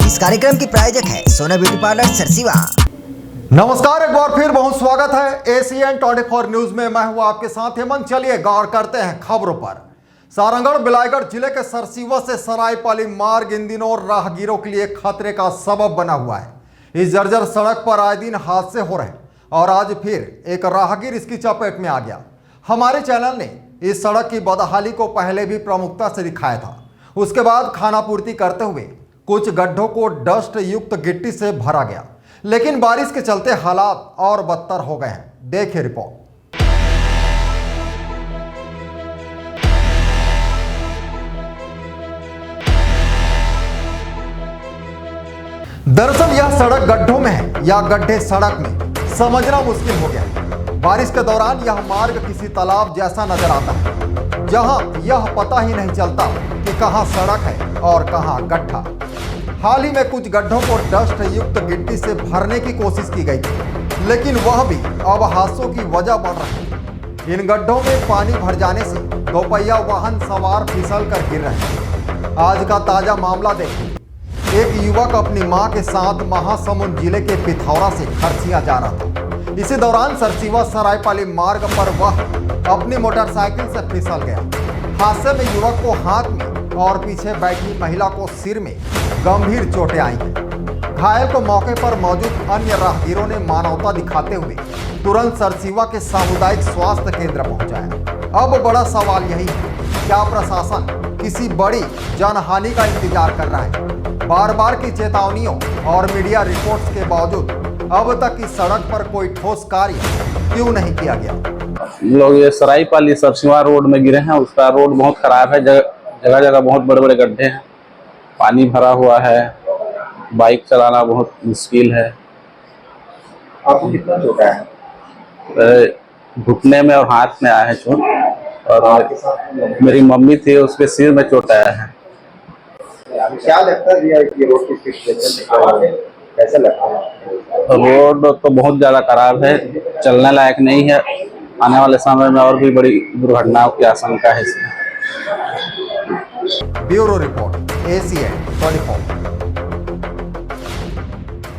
इस कार्यक्रम की प्रायोजक है सोना ब्यूटी पार्लर सरसीवा। नमस्कार, एक बार फिर बहुत स्वागत है एसीएन 24 न्यूज में। मैं हूं आपके साथ हेमंत। चलिए गौर करते हैं खबरों पर। सारंगढ़ बिलाईगढ़ जिले के सरसीवा से सरायपाली मार्ग इन दिनों राहगीरों के लिए खतरे का सबब बना हुआ है। इस जर्जर सड़क पर आए दिन हादसे हो रहे हैं और आज फिर एक राहगीर इसकी चपेट में आ गया। हमारे चैनल ने इस सड़क की बदहाली को पहले भी प्रमुखता से दिखाया था। उसके बाद खानापूर्ति करते हुए कुछ गड्ढों को डस्ट युक्त गिट्टी से भरा गया, लेकिन बारिश के चलते हालात और बदतर हो गए हैं। देखिए रिपोर्ट। दरअसल यह सड़क गड्ढों में है या गड्ढे सड़क में, समझना मुश्किल हो गया। बारिश के दौरान यह मार्ग किसी तालाब जैसा नजर आता है, जहां यह पता ही नहीं चलता कि कहां सड़क है और कहां गड्ढा। हाल ही में कुछ गड्ढों को डस्ट युक्त गिट्टी से भरने की कोशिश की गई थी, लेकिन वह भी अब हादसों की वजह बन रही है। इन गड्ढों में पानी भर जाने से दोपहिया वाहन सवार फिसल कर गिर रहे हैं। आज का ताजा मामला देखिए। एक युवक अपनी मां के साथ महासमुंद जिले के पिथौरा से खरसिया जा रहा था। इसी दौरान सरसीवा सरायपाली मार्ग पर वह अपनी मोटरसाइकिल से फिसल गया। हादसे में युवक को हाथ में और पीछे बैठी महिला को सिर में गंभीर चोटें आई हैं। घायल को मौके पर मौजूद अन्य राहगीरों ने मानवता दिखाते हुए तुरंत सरसीवा के सामुदायिक स्वास्थ्य केंद्र पहुंचाया। अब बड़ा सवाल यही है, क्या प्रशासन किसी बड़ी जानहानि का इंतजार कर रहा है? बार बार की चेतावनियों और मीडिया रिपोर्ट्स के बावजूद अब तक इस सड़क पर कोई ठोस कार्य क्यों नहीं किया गया? लोग ये सरायपाली सरसीवा रोड में गिरे हैं। उसका रोड बहुत खराब है, जगह जगह बहुत बड़े बड़े गड्ढे हैं, पानी भरा हुआ है, बाइक चलाना बहुत मुश्किल है। आपको कितना चोट है? घुटने में और हाथ में आया है चोट, और मेरी मम्मी थी, उसके सिर में चोट आया है। क्या लगता है ये रोड की सिचुएशन कैसा लगता है? रोड तो बहुत ज्यादा खराब है, चलने लायक नहीं है। आने वाले समय में और भी बड़ी दुर्घटनाओं की आशंका है इसमें। Bureau report ACN 24।